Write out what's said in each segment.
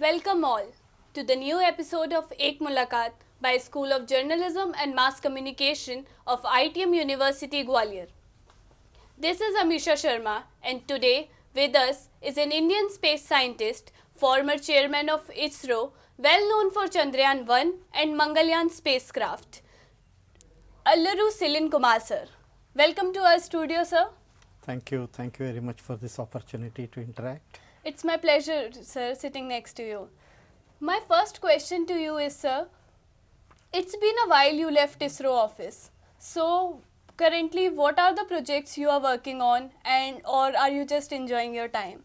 Welcome all to the new episode of Ek Mulakaat by School of Journalism and Mass Communication of ITM University Gwalior. This is Amisha Sharma and today with us is an Indian space scientist, former chairman of ISRO, well known for Chandrayaan 1 and Mangalyaan spacecraft, Aluru Seelin Kumar sir. Welcome to our studio, sir. Thank you very much for this opportunity to interact. It's my pleasure, sir, sitting next to you. My first question to you is, sir, it's been a while you left ISRO office. So, currently, what are the projects you are working on or are you just enjoying your time?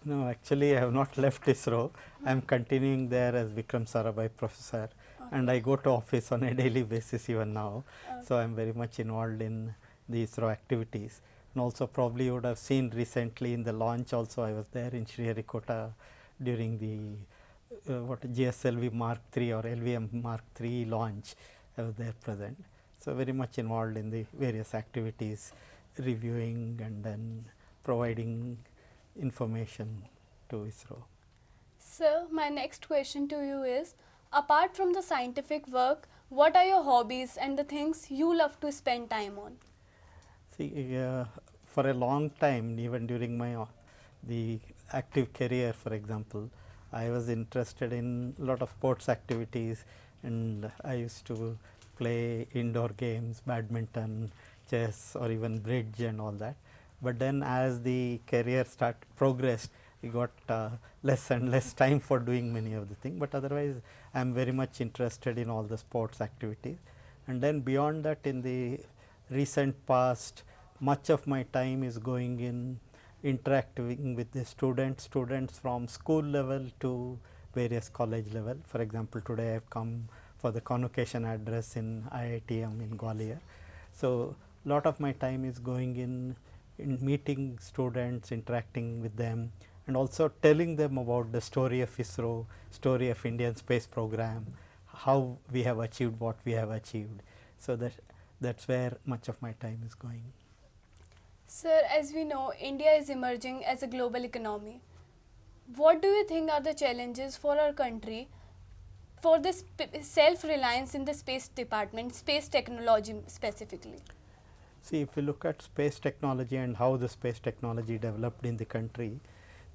No, actually I have not left ISRO. I am continuing there as Vikram Sarabhai professor and I go to office on a daily basis even now. So, I am very much involved in the ISRO activities. And also probably you would have seen recently in the launch also I was there in Sriharikota during the GSLV Mark III or LVM Mark III launch. I was there present. So, very much involved in the various activities, reviewing and then providing information to ISRO. Sir, my next question to you is, apart from the scientific work, what are your hobbies and the things you love to spend time on? See, for a long time, even during my the active career, for example, I was interested in a lot of sports activities, and I used to play indoor games, badminton, chess, or even bridge, and all that. But then, as the career progressed, we got less and less time for doing many of the things. But otherwise, I am very much interested in all the sports activities. And then beyond that, in the recent past, much of my time is going in interacting with the students from school level to various college level. For example, today I have come for the convocation address in IITM in Gwalior. So, lot of my time is going in meeting students, interacting with them, and also telling them about the story of ISRO, story of Indian space program, how we have achieved what we have achieved. So, that's where much of my time is going. Sir, as we know, India is emerging as a global economy. What do you think are the challenges for our country for this self-reliance in the space department, space technology specifically? See, if you look at space technology and how the space technology developed in the country,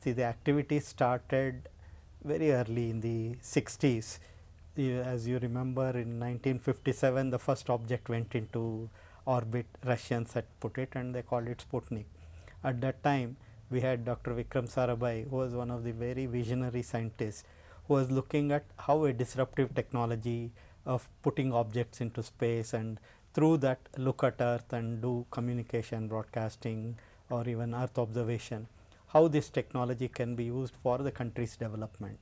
see, the activity started very early in the 60s. As you remember, in 1957, the first object went into orbit. Russians had put it and they called it Sputnik. At that time, we had Dr. Vikram Sarabhai, who was one of the very visionary scientists, who was looking at how a disruptive technology of putting objects into space and through that look at Earth and do communication, broadcasting, or even Earth observation, how this technology can be used for the country's development.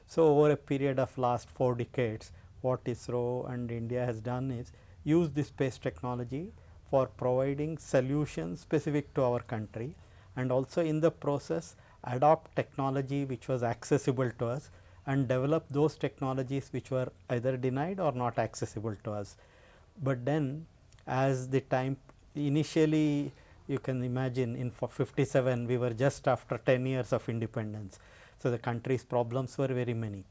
So, over a period of last 4 decades, what ISRO and India has done is use this space technology for providing solutions specific to our country, and also in the process adopt technology which was accessible to us and develop those technologies which were either denied or not accessible to us. But then as the time initially, you can imagine in 57 we were just after 10 years of independence. So, the country's problems were very many,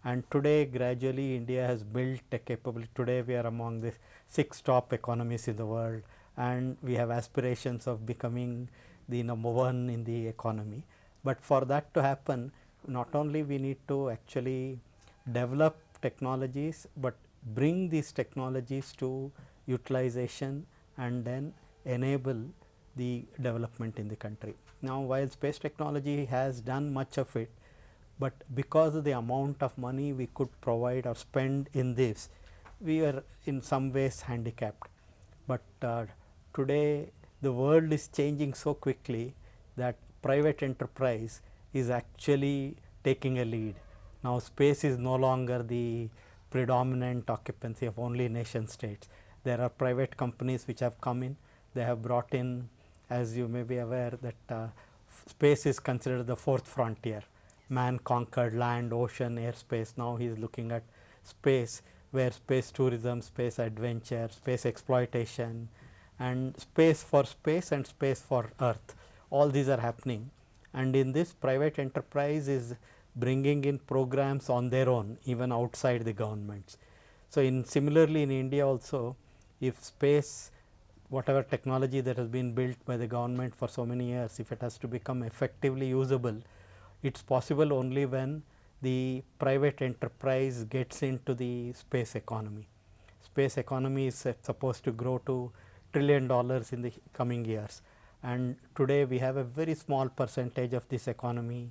and today gradually India has built a capability. Today we are among the 6 top economies in the world, and we have aspirations of becoming the number 1 in the economy. But for that to happen, not only we need to actually develop technologies, but bring these technologies to utilization and then enable the development in the country. Now, while space technology has done much of it, but because of the amount of money we could provide or spend in this, we are in some ways handicapped. But today the world is changing so quickly that private enterprise is actually taking a lead. Now, space is no longer the predominant occupancy of only nation states. There are private companies which have come in. They have brought in, as you may be aware, that space is considered the 4th frontier. Man conquered land, ocean, airspace. Now, he is looking at space, where space tourism, space adventure, space exploitation, and space and space for Earth, all these are happening. And in this, private enterprise is bringing in programs on their own, even outside the governments. So, similarly in India also, if space, whatever technology that has been built by the government for so many years, if it has to become effectively usable, it is possible only when the private enterprise gets into the space economy. Space economy is supposed to grow to $1 trillion in the coming years, and today we have a very small percentage of this economy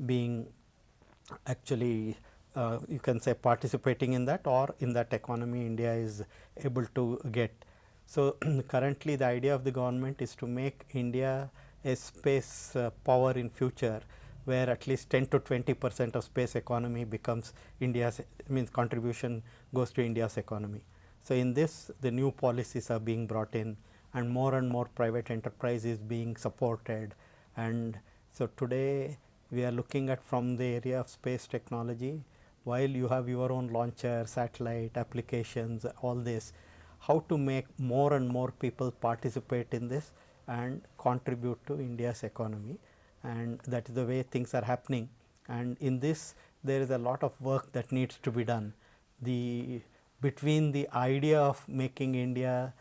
being actually you can say participating in that, or in that economy India is able to get. So, currently the idea of the government is to make India a space power in future, where at least 10 to 20% of space economy becomes India's, means contribution goes to India's economy. So, in this the new policies are being brought in, and more private enterprise is being supported. And so, today we are looking at from the area of space technology, while you have your own launcher, satellite applications, all this, how to make more and more people participate in this and contribute to India's economy, and that is the way things are happening. And in this there is a lot of work that needs to be done. Between the idea of making India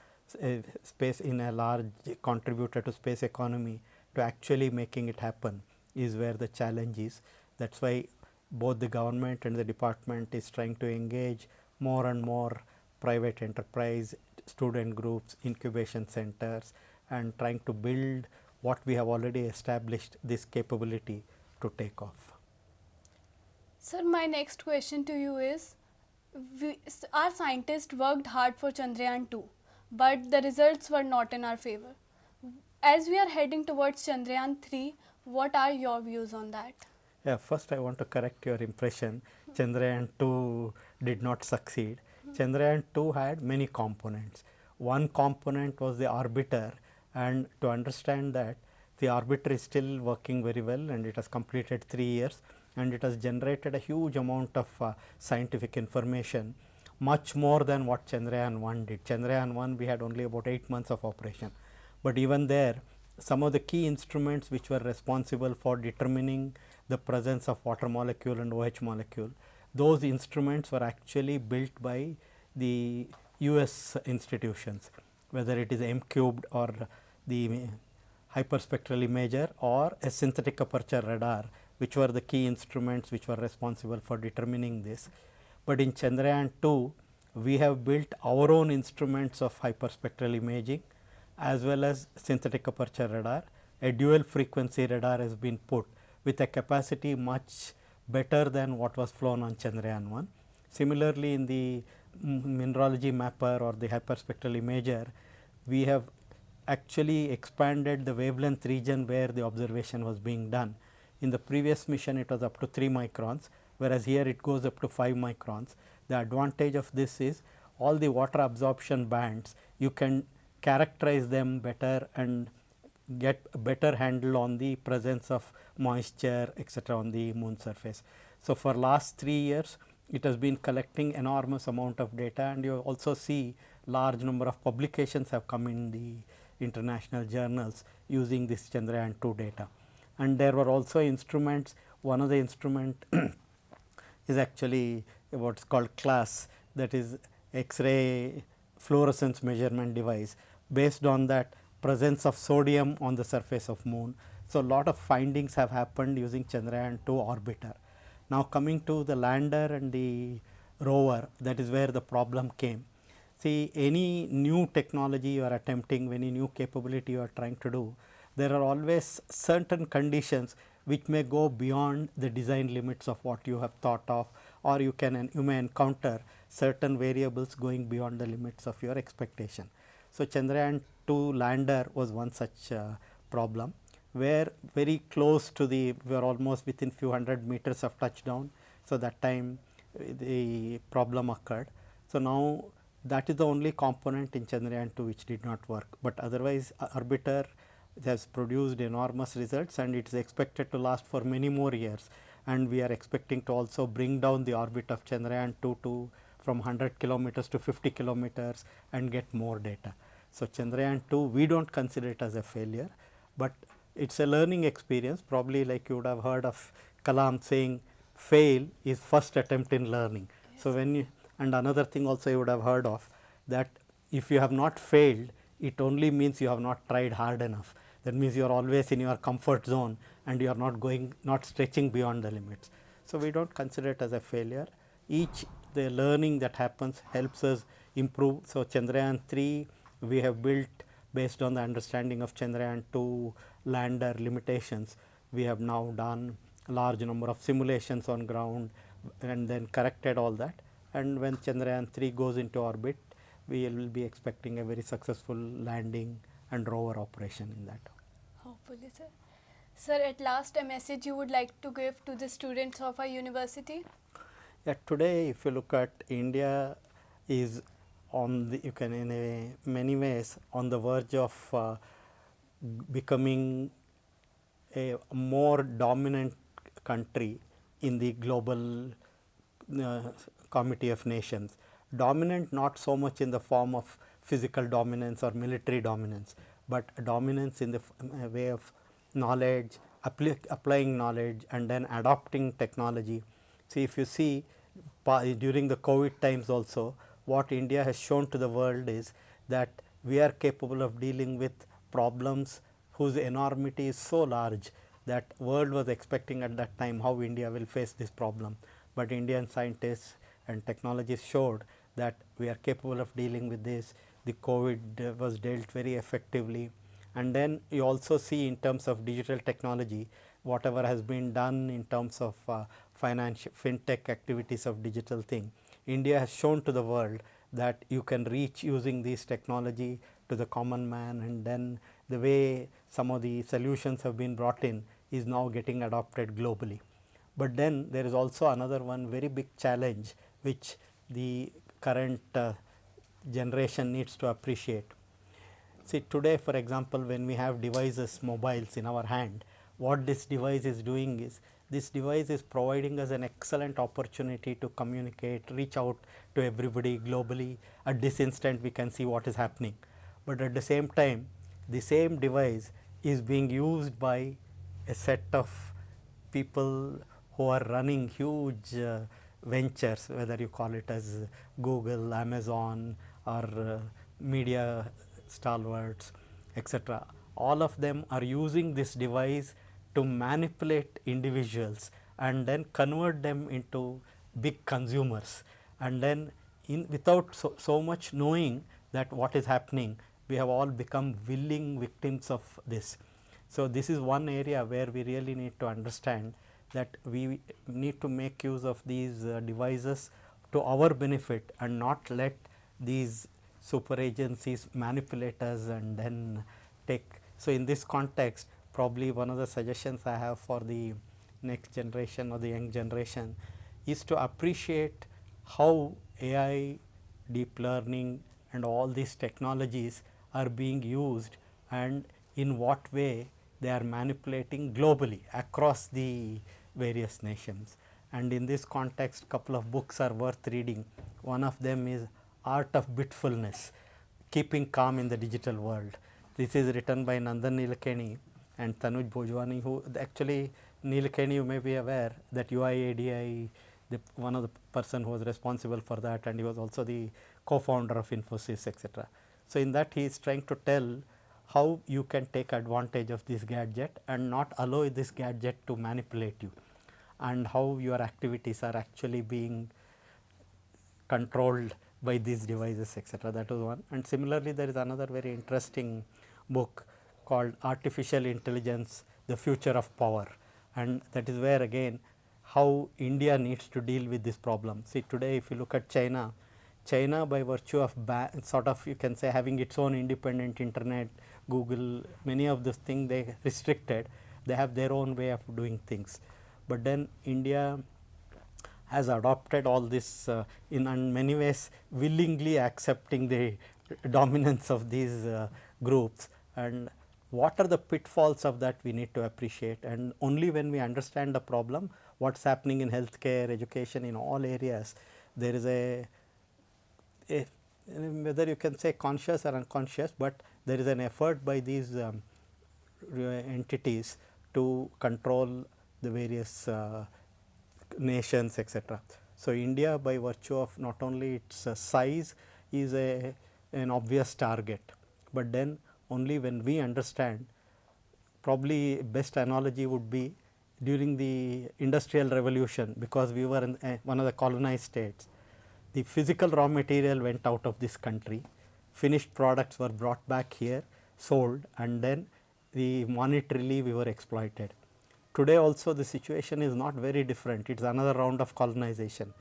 space in a large contributor to space economy to actually making it happen is where the challenge is. That is why both the government and the department is trying to engage more and more private enterprise, student groups, incubation centers, and trying to build what we have already established, this capability to take off. Sir, my next question to you is, our scientists worked hard for Chandrayaan 2, but the results were not in our favor. As we are heading towards Chandrayaan 3, what are your views on that? Yeah, first I want to correct your impression. Chandrayaan 2 did not succeed. Chandrayaan 2 had many components. One component was the orbiter, and to understand that, the orbiter is still working very well, and it has completed 3 years, and it has generated a huge amount of scientific information, much more than what Chandrayaan 1 did. Chandrayaan 1 we had only about 8 months of operation, but even there some of the key instruments which were responsible for determining the presence of water molecule and OH molecule, those instruments were actually built by the US institutions, whether it is M cubed or the hyperspectral imager or a synthetic aperture radar, which were the key instruments which were responsible for determining this. But in Chandrayaan 2, we have built our own instruments of hyperspectral imaging as well as synthetic aperture radar. A dual frequency radar has been put with a capacity much better than what was flown on Chandrayaan 1. Similarly, in the mineralogy mapper or the hyperspectral imager, we have actually expanded the wavelength region where the observation was being done. In the previous mission it was up to 3 microns, whereas here it goes up to 5 microns. The advantage of this is all the water absorption bands, you can characterize them better and get a better handle on the presence of moisture, etc., on the moon surface. So, for last 3 years it has been collecting enormous amount of data, and you also see large number of publications have come in the international journals using this Chandrayaan 2 data. And there were also instruments, one of the instrument is actually what is called CLASS, that is X-ray fluorescence measurement device, based on that presence of sodium on the surface of moon. So, lot of findings have happened using Chandrayaan 2 orbiter. Now, coming to the lander and the rover, that is where the problem came. See, any new technology you are attempting, any new capability you are trying to do, there are always certain conditions which may go beyond the design limits of what you have thought of, or you may encounter certain variables going beyond the limits of your expectation. So, Chandrayaan 2 lander was one such problem, where very close to we were almost within few hundred meters of touchdown. So, that time the problem occurred. So, now that is the only component in Chandrayaan 2 which did not work, but otherwise orbiter has produced enormous results, and it is expected to last for many more years, and we are expecting to also bring down the orbit of Chandrayaan 2 to from 100 kilometers to 50 kilometers and get more data. So, Chandrayaan 2 we do not consider it as a failure, but it is a learning experience. Probably like you would have heard of Kalam saying fail is first attempt in learning. So, when you, and another thing also you would have heard of, that if you have not failed, it only means you have not tried hard enough. That means you are always in your comfort zone and you are not going, not stretching beyond the limits. So, we do not consider it as a failure. Each the learning that happens helps us improve. So, Chandrayaan 3 we have built based on the understanding of Chandrayaan 2 lander limitations. We have now done a large number of simulations on ground and then corrected all that, and when Chandrayaan 3 goes into orbit, we will be expecting a very successful landing and rover operation in that. Hopefully, sir. Sir, at last, a message you would like to give to the students of our university? Yeah, today if you look at India is on the, you can in many ways on the verge of becoming a more dominant country in the global committee of nations. Dominant not so much in the form of physical dominance or military dominance, but dominance in the way of knowledge, applying knowledge and then adopting technology. See, if you see during the COVID times also, what India has shown to the world is that we are capable of dealing with problems whose enormity is so large that world was expecting at that time how India will face this problem. But Indian scientists and technologists showed that we are capable of dealing with this. The COVID was dealt very effectively. And then you also see in terms of digital technology, whatever has been done in terms of financial fintech activities of digital thing, India has shown to the world that you can reach using this technology to the common man, and then the way some of the solutions have been brought in is now getting adopted globally. But then there is also another one very big challenge which the current generation needs to appreciate. See, today for example, when we have devices, mobiles in our hand, what this device is doing is, this device is providing us an excellent opportunity to communicate, reach out to everybody globally. At this instant we can see what is happening, but at the same time the same device is being used by a set of people who are running huge ventures, whether you call it as Google, Amazon or media stalwarts, etc. All of them are using this device to manipulate individuals and then convert them into big consumers, and then without so much knowing that what is happening, we have all become willing victims of this. So, this is one area where we really need to understand that we need to make use of these devices to our benefit and not let these super agencies manipulate us and then take. So, in this context, probably one of the suggestions I have for the next generation or the young generation is to appreciate how AI, deep learning and all these technologies are being used and in what way they are manipulating globally across the various nations. And in this context, couple of books are worth reading. One of them is Art of Bitfulness, Keeping Calm in the Digital World. This is written by Nandan Nilekani and Tanuj Bhojwani, who actually Nilekani, you may be aware that UIADI, one of the person who was responsible for that, and he was also the co-founder of Infosys, etc. So, in that he is trying to tell how you can take advantage of this gadget and not allow this gadget to manipulate you, and how your activities are actually being controlled by these devices, etc. That was one. And similarly, there is another very interesting book called Artificial Intelligence, the Future of Power, and that is where again how India needs to deal with this problem. See, today if you look at China, China by virtue of sort of you can say having its own independent internet, Google, many of those things they restricted, they have their own way of doing things. But then India has adopted all this in many ways willingly accepting the dominance of these groups, and what are the pitfalls of that we need to appreciate, and only when we understand the problem, what is happening in healthcare, education, in all areas, there is a whether you can say conscious or unconscious, but there is an effort by these entities to control the various nations, etc. So, India by virtue of not only its size is an obvious target, but then only when we understand, probably best analogy would be during the industrial revolution, because we were in one of the colonized states, the physical raw material went out of this country, finished products were brought back here, sold, and then the monetarily we were exploited. Today also the situation is not very different. It is another round of colonization,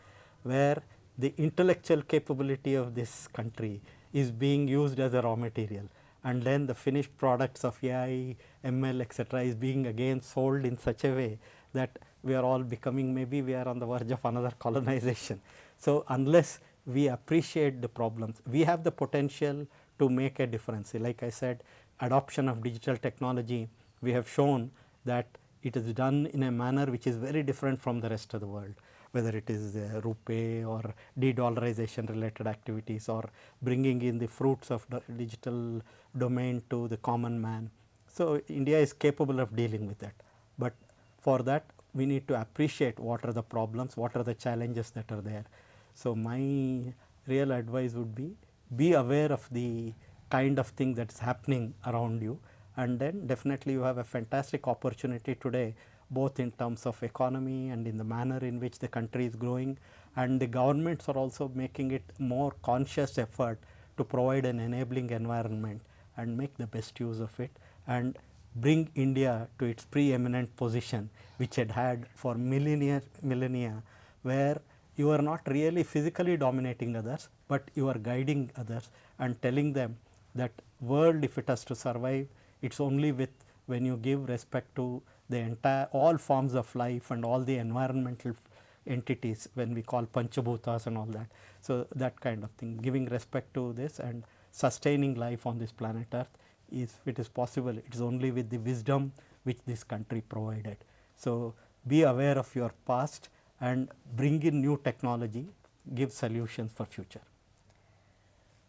where the intellectual capability of this country is being used as a raw material, and then the finished products of AI, ML, etc. is being again sold in such a way that we are all becoming, maybe we are on the verge of another colonization. So, unless we appreciate the problems, we have the potential to make a difference. Like I said, adoption of digital technology, we have shown that it is done in a manner which is very different from the rest of the world, whether it is rupee or de-dollarization related activities, or bringing in the fruits of the digital domain to the common man. So, India is capable of dealing with that, but for that we need to appreciate what are the problems, what are the challenges that are there. So, my real advice would be aware of the kind of thing that is happening around you, and then definitely you have a fantastic opportunity today, both in terms of economy and in the manner in which the country is growing, and the governments are also making it more conscious effort to provide an enabling environment and make the best use of it, and bring India to its preeminent position which it had for millennia, where you are not really physically dominating others, but you are guiding others and telling them that world, if it has to survive, it is only with when you give respect to the entire all forms of life and all the environmental entities, when we call Panchabhutas and all that. So, that kind of thing, giving respect to this and sustaining life on this planet Earth, is, if it is possible, it is only with the wisdom which this country provided. So, be aware of your past and bring in new technology, give solutions for future.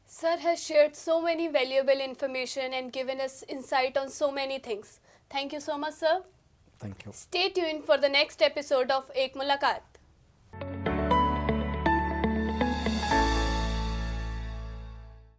Sir has shared so many valuable information and given us insight on so many things. Thank you so much, sir. Thank you. Stay tuned for the next episode of Ek Mulakaat.